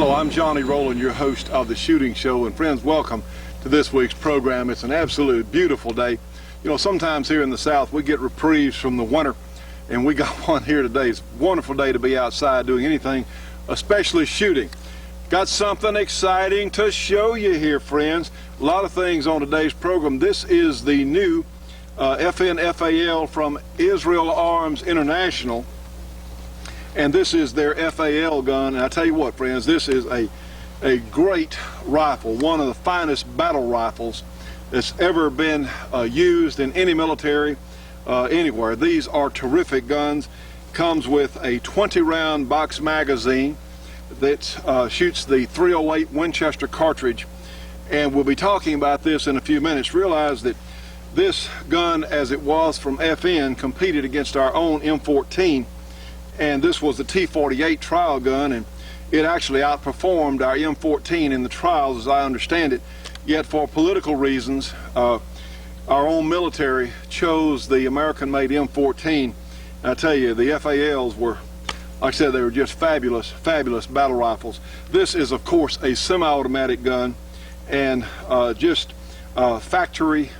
Hello, I'm Johnny Rowland, your host of The Shooting Show, and friends, welcome to this week's program. It's an absolute beautiful day. You know, sometimes here in the South we get reprieves from the winter, and we got one here today. It's a wonderful day to be outside doing anything, especially shooting. Got something exciting to show you here, friends. A lot of things on today's program. This is the new FAL from Israel Arms International, and this is their FAL gun. And I tell you what, friends, this is a great rifle, one of the finest battle rifles that's ever been used in any military anywhere. These are terrific guns. Comes with a 20-round box magazine that shoots the .308 Winchester cartridge, and we'll be talking about this in a few minutes. Realize that this gun, as it was from FN, competed against our own M14, and this was the T-48 trial gun, and it actually outperformed our M14 in the trials, as I understand it. Yet for political reasons, our own military chose the American-made M14. And I tell you, the FALs were, like I said, they were just fabulous, fabulous battle rifles. This is, of course, a semi-automatic gun, and just factory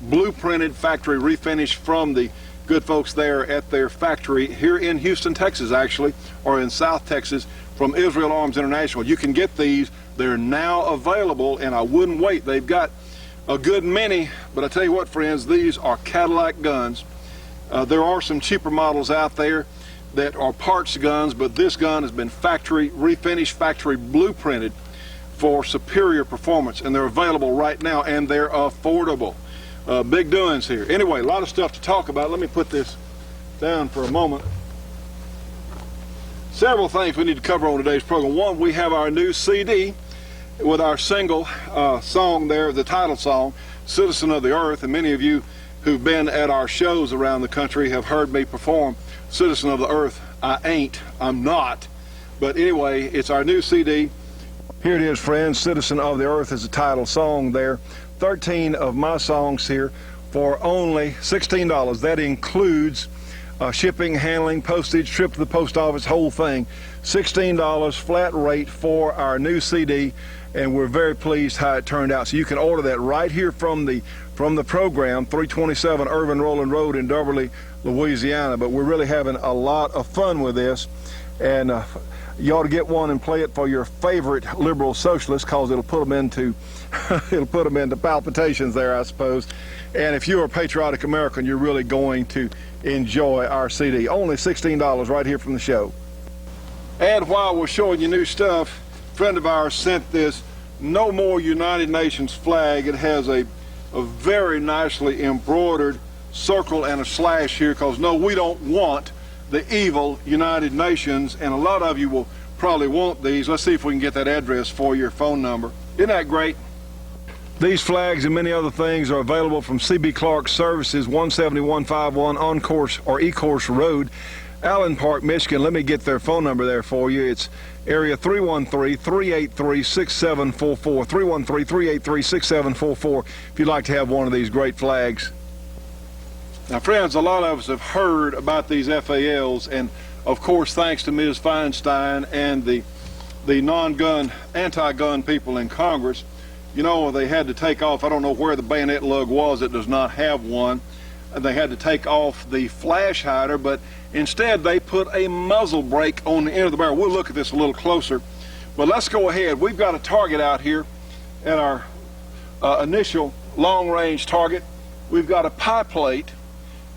blueprinted, factory refinished from the good folks there at their factory here in Houston, Texas, actually, or in South Texas, from Israel Arms International. You can get these. They're now available, and I wouldn't wait. They've got a good many, but I tell you what, friends, these are Cadillac guns. There are some cheaper models out there that are parts guns, but this gun has been factory refinished, factory blueprinted for superior performance, and they're available right now, and they're affordable. Big doings here. Anyway, a lot of stuff to talk about. Let me put this down for a moment. Several things we need to cover on today's program. One, we have our new CD with our single song there, the title song, Citizen of the Earth, and many of you who've been at our shows around the country have heard me perform Citizen of the Earth. I'm not. But anyway, it's our new CD. Here it is, friends. Citizen of the Earth is the title song there. 13 of my songs here for only $16. That includes shipping, handling, postage, trip to the post office, whole thing. $16 flat rate for our new CD, and we're very pleased how it turned out. So you can order that right here from the program, 327 Irvin Rowland Road in Beverly, Louisiana. But we're really having a lot of fun with this, and you ought to get one and play it for your favorite liberal socialist, because it'll put them into palpitations there, I suppose. And if you're a patriotic American, you're really going to enjoy our CD. Only $16 right here from the show. And while we're showing you new stuff, a friend of ours sent this No More United Nations flag. It has a very nicely embroidered circle and a slash here, because no, we don't want the evil United Nations, and a lot of you will probably want these. Let's see if we can get that address for your phone number. Isn't that great? These flags and many other things are available from C.B. Clark Services, 17151 On Course or E-Course Road, Allen Park, Michigan. Let me get their phone number there for you. It's area 313-383-6744, 313-383-6744, if you'd like to have one of these great flags. Now, friends, a lot of us have heard about these FALs, and of course, thanks to Ms. Feinstein and the non-gun, anti-gun people in Congress, you know, they had to take off, I don't know where the bayonet lug was, it does not have one, and they had to take off the flash hider, but instead they put a muzzle brake on the end of the barrel. We'll look at this a little closer, but let's go ahead. We've got a target out here at our initial long-range target. We've got a pie plate,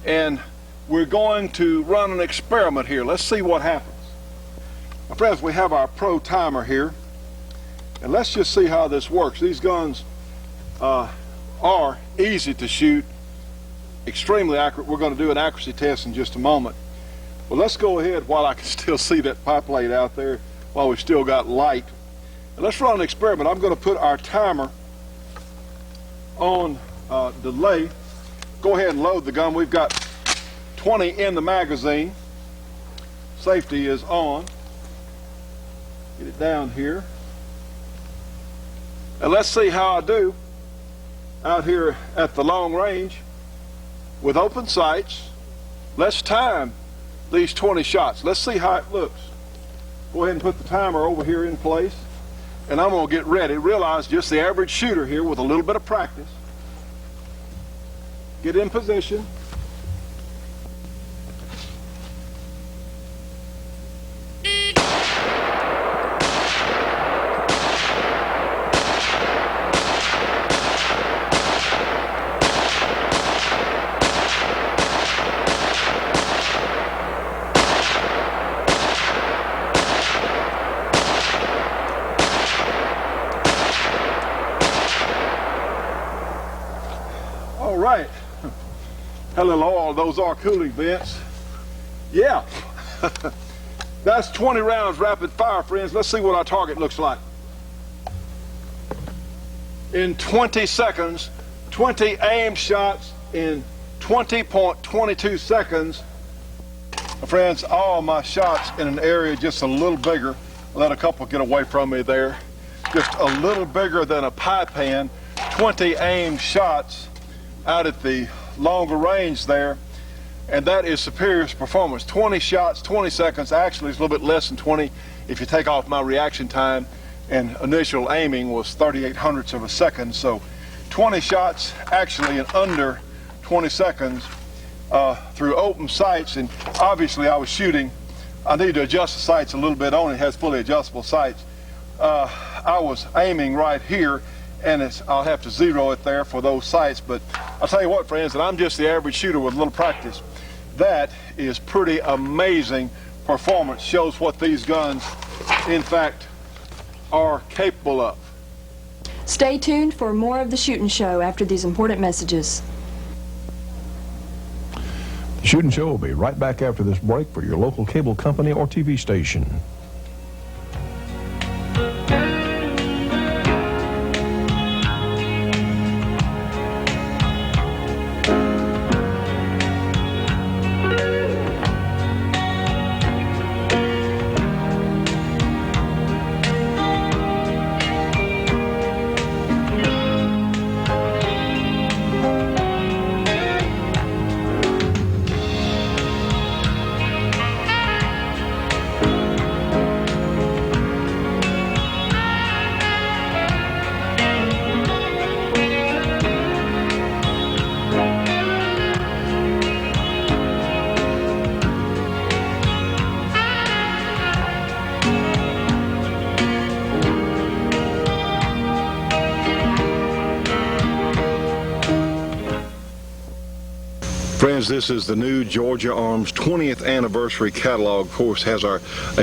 and we're going to run an experiment here. Let's see what happens. Now, friends, we have our pro timer here, and let's just see how this works. These guns are easy to shoot, extremely accurate. We're going to do an accuracy test in just a moment. Well, let's go ahead while I can still see that pie plate out there, while we still got light. And let's run an experiment. I'm going to put our timer on delay. Go ahead and load the gun. We've got 20 in the magazine. Safety is on. Get it down here. And let's see how I do out here at the long range with open sights. Let's time these 20 shots. Let's see how it looks. Go ahead and put the timer over here in place. and I'm going to get ready. Realize just the average shooter here with a little bit of practice. Get in position. All right. Hello, all. Those are cooling vents. Yeah. That's 20 rounds rapid fire, friends. Let's see what our target looks like. In 20 seconds, 20 aimed shots in 20.22 seconds. Friends, all my shots in an area just a little bigger. Let a couple get away from me there. Just a little bigger than a pie pan. 20 aimed shots out at the longer range there, and that is superior performance. 20 shots, 20 seconds. Actually, it's a little bit less than 20 if you take off my reaction time, and initial aiming was 38/100ths of a second. So 20 shots actually in under 20 seconds through open sights. And obviously I was shooting, I need to adjust the sights a little bit on it. It has fully adjustable sights. I was aiming right here, and I'll have to zero it there for those sights. But I'll tell you what, friends, that I'm just the average shooter with a little practice. That is pretty amazing performance. Shows what these guns, in fact, are capable of. Stay tuned for more of the Shootin' Show after these important messages. The Shootin' Show will be right back after this break for your local cable company or TV station. Friends, this is the new Georgia Arms 20th anniversary catalog. Of course, has a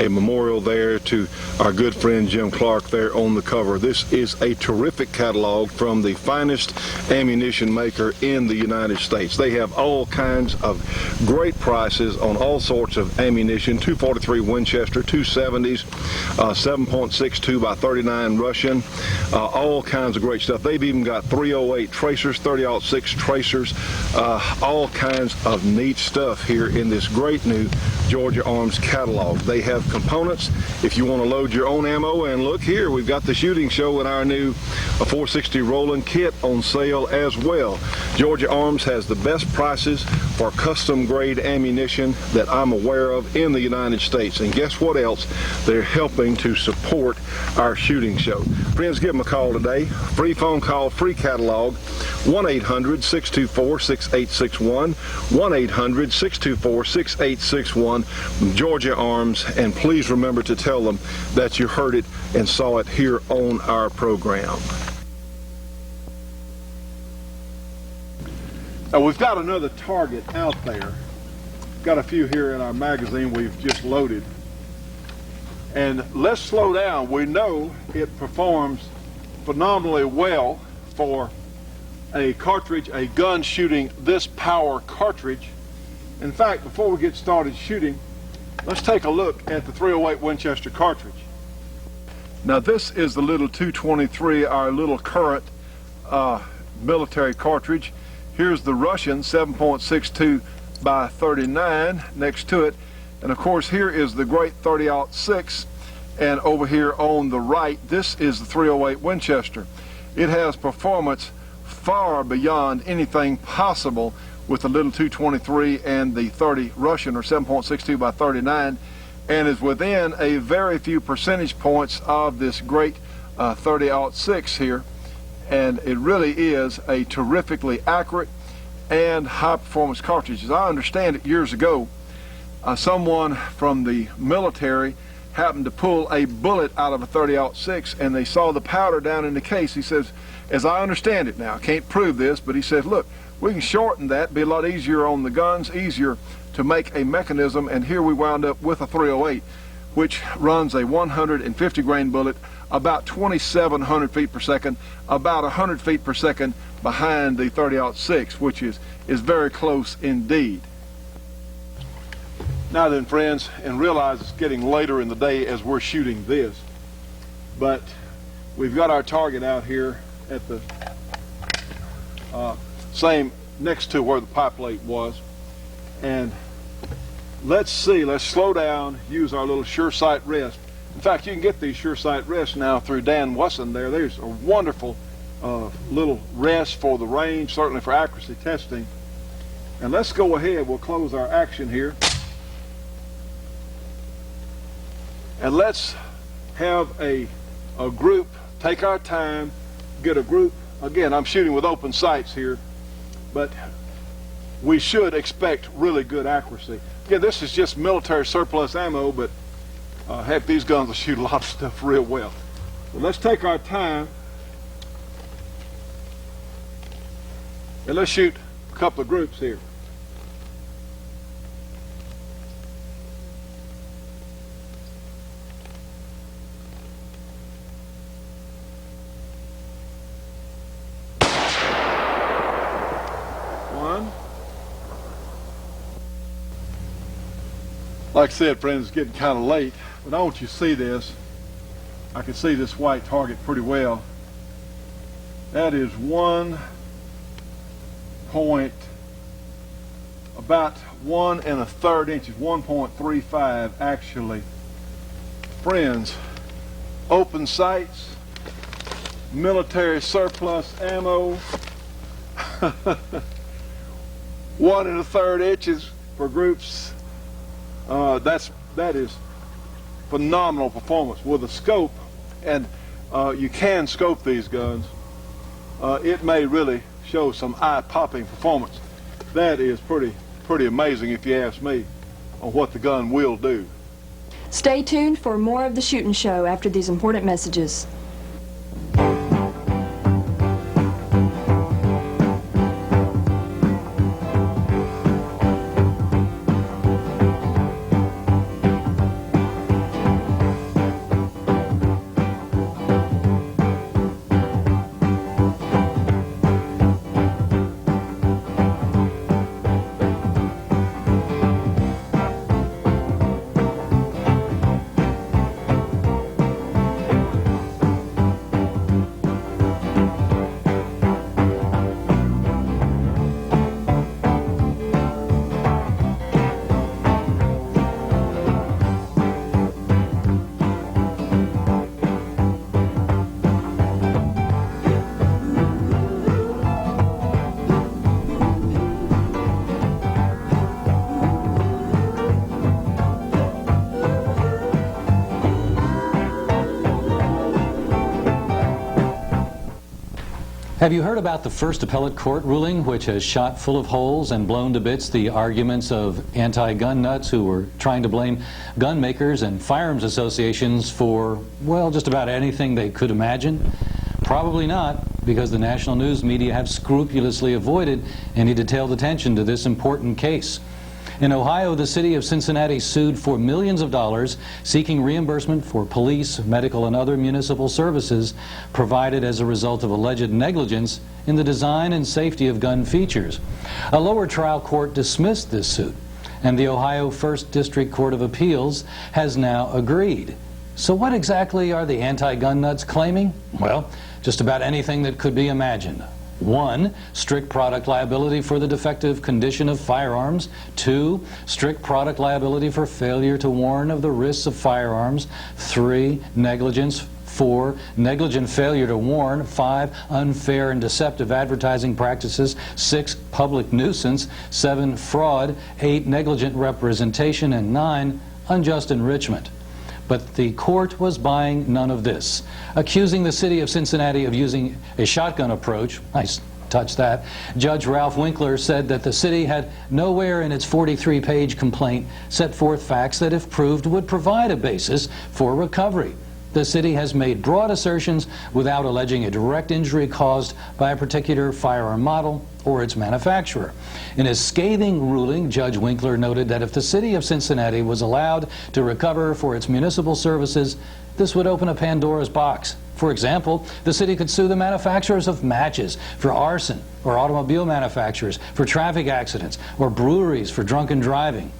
memorial there to our good friend Jim Clark there on the cover. This is a terrific catalog from the finest ammunition maker in the United States. They have all kinds of great prices on all sorts of ammunition. 243 Winchester, 270s, 7.62 by 39 Russian, all kinds of great stuff. They've even got 308 tracers, 30-06 tracers, all kinds of neat stuff here in this great new Georgia Arms catalog. They have components if you want to load your own ammo, and look here, we've got the Shooting Show and our new 460 Rowland kit on sale as well. Georgia Arms has the best prices for custom grade ammunition that I'm aware of in the United States, and guess what else? They're helping to support our Shooting Show. Friends, give them a call today. Free phone call, free catalog, 1-800-624-6861, 1-800-624-6861, Georgia Arms, and please remember to tell them that you heard it and saw it here on our program. Now we've got another target out there. Got a few here in our magazine we've just loaded. And let's slow down. We know it performs phenomenally well for a cartridge, a gun shooting this power cartridge. In fact, before we get started shooting, let's take a look at the 308 Winchester cartridge. Now this is the little 223, our little current military cartridge. Here's the Russian 7.62 by 39 next to it, and of course here is the great 30-06, and over here on the right, this is the 308 Winchester. It has performance far beyond anything possible with the little 223 and the 30 Russian, or 7.62 by 39, and is within a very few percentage points of this great .30-06 here, and it really is a terrifically accurate and high-performance cartridge. As I understand it, years ago, someone from the military happened to pull a bullet out of a .30-06, and they saw the powder down in the case. He says, as I understand it now, I can't prove this, but he says, look, we can shorten that, be a lot easier on the guns, easier to make a mechanism, and here we wound up with a .308, which runs a 150 grain bullet, about 2,700 feet per second, about 100 feet per second behind the .30-06, which is very close indeed. Now then, friends, and realize it's getting later in the day as we're shooting this, but we've got our target out here at the same next to where the pipe plate was, and let's slow down, use our little sure sight rest. In fact, you can get these sure sight rests now through Dan Wesson there. There's a wonderful little rest for the range, certainly for accuracy testing. And let's go ahead, we'll close our action here. And let's have a group, take our time, get a group. Again, I'm shooting with open sights here, but we should expect really good accuracy. Again, this is just military surplus ammo, but heck, these guns will shoot a lot of stuff real well. So let's take our time, and let's shoot a couple of groups here. Like I said, friends, it's getting kind of late, but I want you to see this. I can see this white target pretty well. That is about 1 1/3 inches, 1.35 actually. Friends, open sights, military surplus ammo, 1 1/3 inches for groups. That is phenomenal performance with a scope, and you can scope these guns. It may really show some eye-popping performance. That is pretty amazing, if you ask me, on what the gun will do. Stay tuned for more of the Shootin' Show after these important messages. Have you heard about the first appellate court ruling, which has shot full of holes and blown to bits the arguments of anti-gun nuts who were trying to blame gun makers and firearms associations for, well, just about anything they could imagine? Probably not, because the national news media have scrupulously avoided any detailed attention to this important case. In Ohio, the city of Cincinnati sued for millions of dollars, seeking reimbursement for police, medical, and other municipal services provided as a result of alleged negligence in the design and safety of gun features. A lower trial court dismissed this suit, and the Ohio First District Court of Appeals has now agreed. So what exactly are the anti-gun nuts claiming? Well, just about anything that could be imagined. 1, strict product liability for the defective condition of firearms. 2, strict product liability for failure to warn of the risks of firearms. 3, negligence. 4, negligent failure to warn. 5, unfair and deceptive advertising practices. 6, public nuisance. 7, fraud. 8, negligent representation. And 9, unjust enrichment. But the court was buying none of this, accusing the city of Cincinnati of using a shotgun approach. Nice touch that. Judge Ralph Winkler said that the city had nowhere in its 43-page complaint set forth facts that, if proved, would provide a basis for recovery. The city has made broad assertions without alleging a direct injury caused by a particular firearm model or its manufacturer. In a scathing ruling, Judge Winkler noted that if the city of Cincinnati was allowed to recover for its municipal services, this would open a Pandora's box. For example, the city could sue the manufacturers of matches for arson, or automobile manufacturers for traffic accidents, or breweries for drunken driving.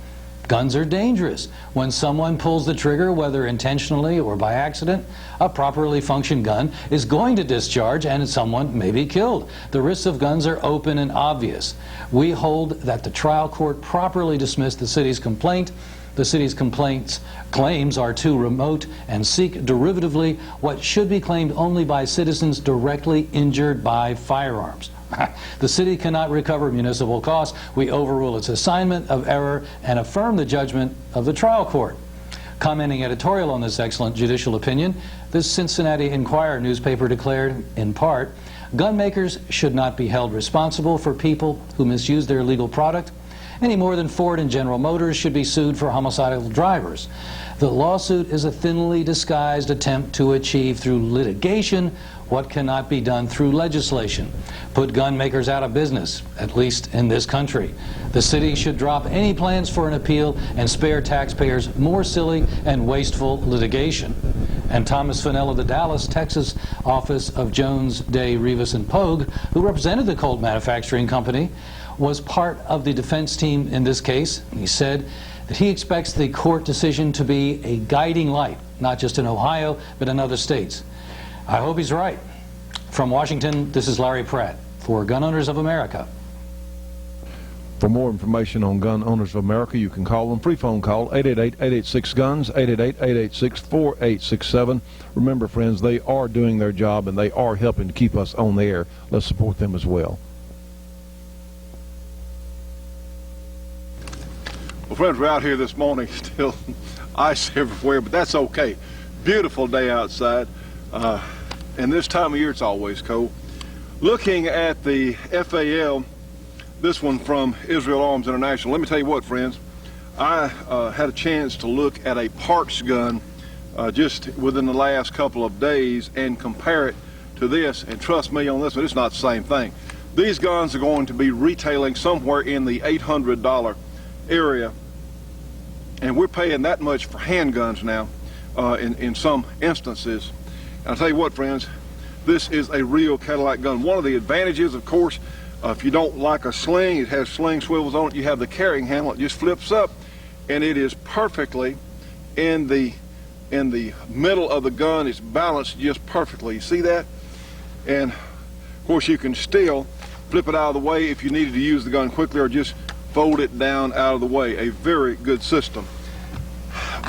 Guns are dangerous. When someone pulls the trigger, whether intentionally or by accident, a properly functioned gun is going to discharge and someone may be killed. The risks of guns are open and obvious. We hold that the trial court properly dismissed the city's complaint. The city's claims are too remote and seek derivatively what should be claimed only by citizens directly injured by firearms. The city cannot recover municipal costs. We overrule its assignment of error and affirm the judgment of the trial court. Commenting editorial on this excellent judicial opinion, the Cincinnati Enquirer newspaper declared, in part, gun makers should not be held responsible for people who misuse their legal product, any more than Ford and General Motors should be sued for homicidal drivers. The lawsuit is a thinly disguised attempt to achieve through litigation what cannot be done through legislation. Put gun makers out of business, at least in this country. The city should drop any plans for an appeal and spare taxpayers more silly and wasteful litigation. And Thomas Fennell of the Dallas, Texas office of Jones, Day, Rivas, and Pogue, who represented the Colt Manufacturing Company, was part of the defense team in this case. He said that he expects the court decision to be a guiding light, not just in Ohio, but in other states. I hope he's right. From Washington, this is Larry Pratt for Gun Owners of America. For more information on Gun Owners of America, you can call them. Free phone call, 888-886-GUNS, 888-886-4867. Remember, friends, they are doing their job and they are helping to keep us on the air. Let's support them as well. Well, friends, we're out here this morning, still ice everywhere, but that's okay. Beautiful day outside. And this time of year, it's always cold. Looking at the FAL, this one from Israel Arms International, let me tell you what, friends, I had a chance to look at a Parks gun just within the last couple of days and compare it to this, and trust me on this one, it's not the same thing. These guns are going to be retailing somewhere in the $800 area, and we're paying that much for handguns now in some instances. And I'll tell you what, friends, this is a real Cadillac gun. One of the advantages, of course, if you don't like a sling, it has sling swivels on it. You have the carrying handle. It just flips up, and it is perfectly in the middle of the gun. It's balanced just perfectly. You see that? And of course, you can still flip it out of the way if you needed to use the gun quickly, or just fold it down out of the way. A very good system.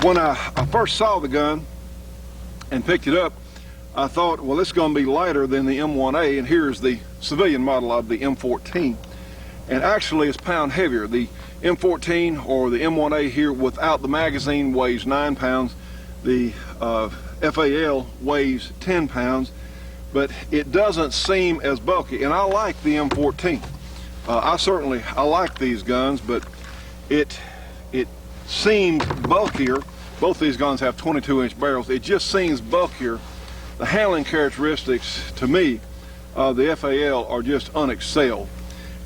When I first saw the gun and picked it up, I thought, well, it's going to be lighter than the M1A, and here's the civilian model of the M14. And actually, it's a pound heavier. The M14 or the M1A here without the magazine weighs 9 pounds. The FAL weighs 10 pounds, but it doesn't seem as bulky. And I like the M14. I like these guns, but it seemed bulkier. Both these guns have 22-inch barrels. It just seems bulkier. The handling characteristics, to me, the FAL are just unexcelled.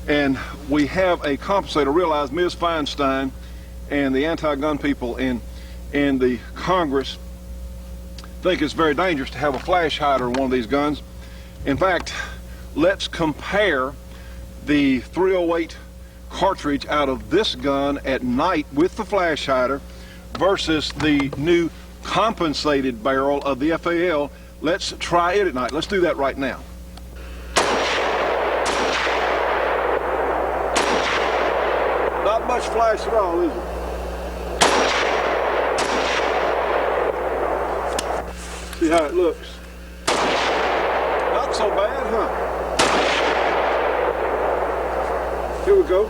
And we have a compensator. Realize Ms. Feinstein and the anti-gun people in the Congress think it's very dangerous to have a flash hider on one of these guns. In fact, let's compare the .308 cartridge out of this gun at night with the flash hider versus the new compensated barrel of the FAL. Let's try it at night. Let's do that right now. Not much flash at all, is it? See how it looks. Not so bad, huh? Here we go.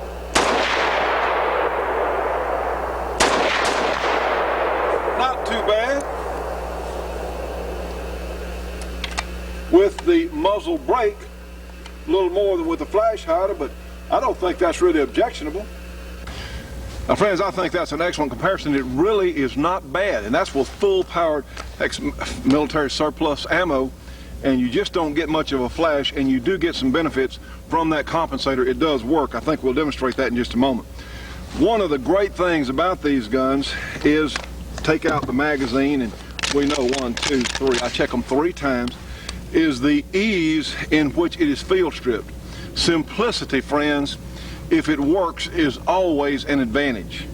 Not too bad. muzzle brake, a little more than with the flash hider, but I don't think that's really objectionable. Now friends, I think that's an excellent comparison. It really is not bad, and that's with full-powered military surplus ammo, and you just don't get much of a flash, and you do get some benefits from that compensator. It does work. I think we'll demonstrate that in just a moment. One of the great things about these guns is take out the magazine, and we know 1, 2, 3, I check them 3 times, is the ease in which it is field stripped. Simplicity, friends, if it works, is always an advantage.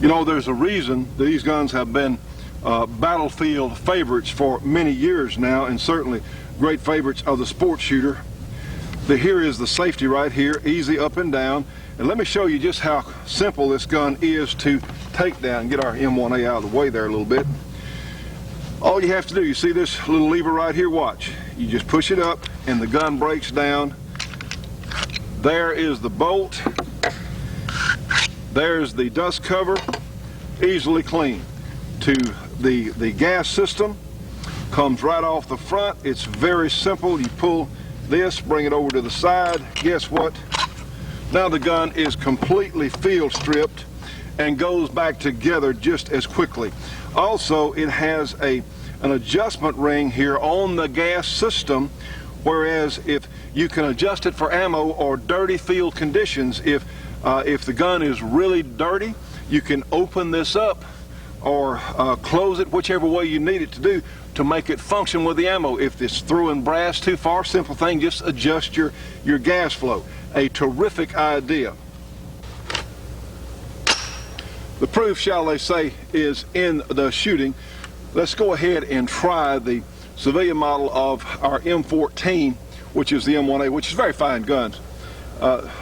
You know, there's a reason these guns have been battlefield favorites for many years now, and certainly great favorites of the sports shooter. Here is the safety right here, easy up and down. And let me show you just how simple this gun is to take down. Get our M1A out of the way there a little bit. All you have to do, you see this little lever right here, watch. You just push it up and the gun breaks down. There is the bolt. There's the dust cover, easily clean. To the gas system, comes right off the front. It's very simple. You pull this, bring it over to the side. Guess what? Now the gun is completely field stripped and goes back together just as quickly. Also, it has an adjustment ring here on the gas system, whereas if you can adjust it for ammo or dirty field conditions, if the gun is really dirty, you can open this up or close it, whichever way you need it to do, to make it function with the ammo. If it's through in brass too far, simple thing, just adjust your gas flow. A terrific idea. The proof, shall they say, is in the shooting. Let's go ahead and try the civilian model of our M14, which is the M1A, which is very fine guns.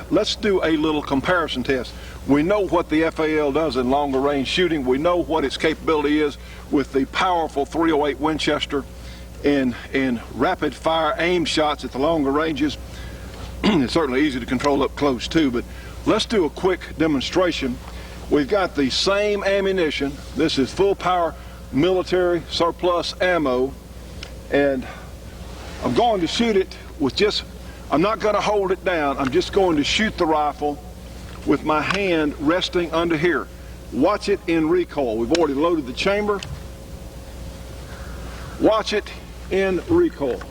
Let's do a little comparison test. We know what the FAL does in longer range shooting. We know what its capability is with the powerful .308 Winchester in rapid fire aim shots at the longer ranges. It's certainly easy to control up close too, but let's do a quick demonstration. We've got the same ammunition. This is full power military surplus ammo, and I'm going to shoot it with I'm not going to hold it down. I'm just going to shoot the rifle with my hand resting under here. Watch it in recoil. We've already loaded the chamber. Watch it in recoil.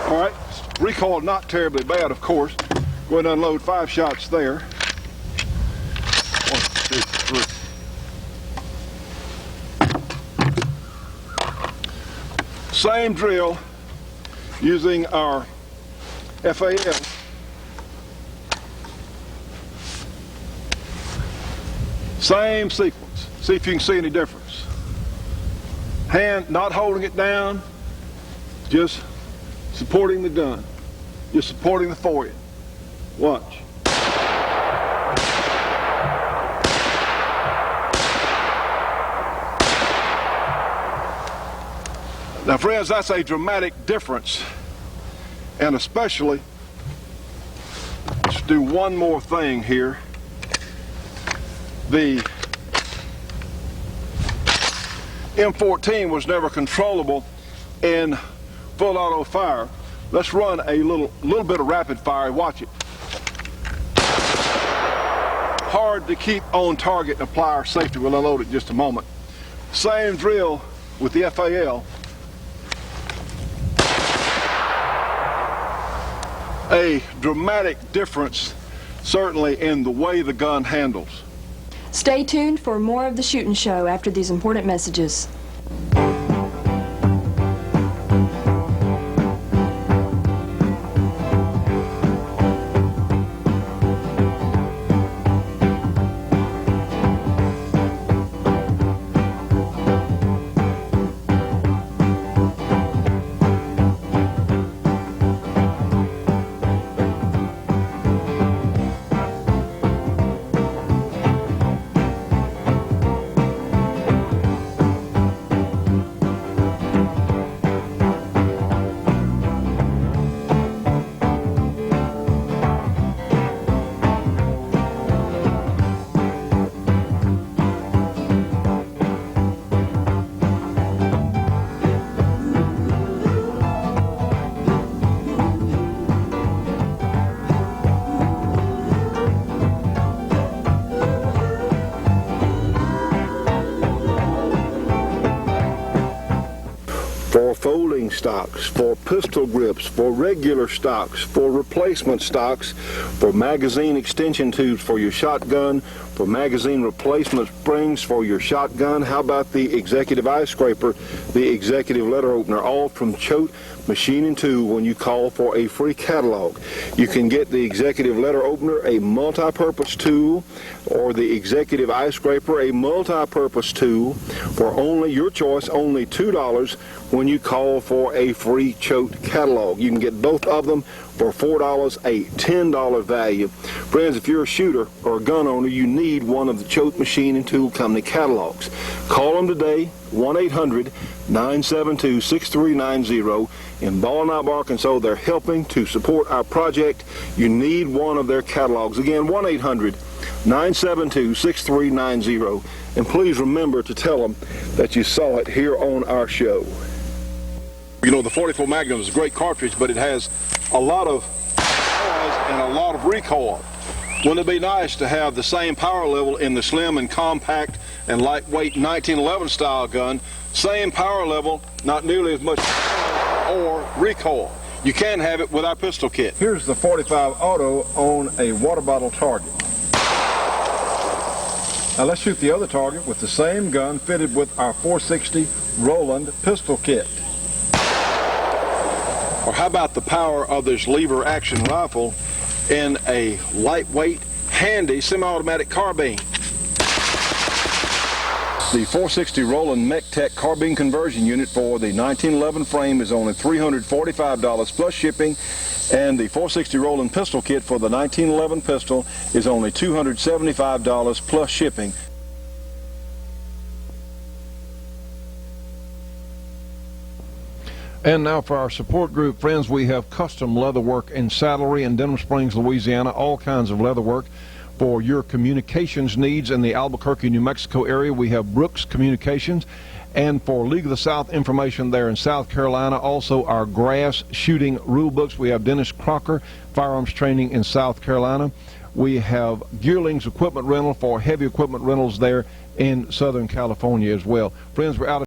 All right, recoil not terribly bad, of course. Go ahead and unload 5 shots there. 1, 2, 3. Same drill using our FAL. Same sequence. See if you can see any difference. Hand not holding it down, just supporting the gun, just supporting the forehead. Watch. Now friends, that's a dramatic difference, and especially, let's do one more thing here. The M14 was never controllable in full auto fire. Let's run a little bit of rapid fire. Watch it. Hard to keep on target and apply our safety. We'll unload it in just a moment. Same drill with the FAL. A dramatic difference, certainly, in the way the gun handles. Stay tuned for more of the Shootin' Show after these important messages. for folding stocks, for pistol grips, for regular stocks, for replacement stocks, for magazine extension tubes for your shotgun, for magazine replacement springs for your shotgun. How about the executive eye scraper, the executive letter opener, all from Choate Machine and Tool when you call for a free catalog. You can get the executive letter opener, a multi-purpose tool, or the executive eye scraper, a multi-purpose tool, for only your choice, only $2 when you call for a free Choate catalog. You can get both of them for $4, a $10 value. Friends, if you're a shooter or a gun owner, you need one of the Choate Machine and Tool Company catalogs. Call them today, 1-800-972-6390 in Ball Knob, Arkansas. They're helping to support our project. You need one of their catalogs. Again, 1-800-972-6390. And please remember to tell them that you saw it here on our show. You know, the 44 Magnum is a great cartridge, but it has a lot of noise and a lot of recoil. Wouldn't it be nice to have the same power level in the slim and compact and lightweight 1911 style gun? Same power level, not nearly as much or recoil. You can have it with our pistol kit. Here's the 45 Auto on a water bottle target. Now let's shoot the other target with the same gun fitted with our 460 Rowland pistol kit. Or how about the power of this lever action rifle in a lightweight, handy semi-automatic carbine? The 460 Rowland MechTech carbine conversion unit for the 1911 frame is only $345 plus shipping, and the 460 Rowland pistol kit for the 1911 pistol is only $275 plus shipping. And now for our support group, friends, we have custom leatherwork in Saddlery and Denham Springs, Louisiana, all kinds of leatherwork for your communications needs in the Albuquerque, New Mexico area. We have Brooks Communications, and for League of the South information there in South Carolina, also our grass shooting rule books. We have Dennis Crocker firearms training in South Carolina. We have Gearlings equipment rental for heavy equipment rentals there in Southern California as well. Friends, we're out of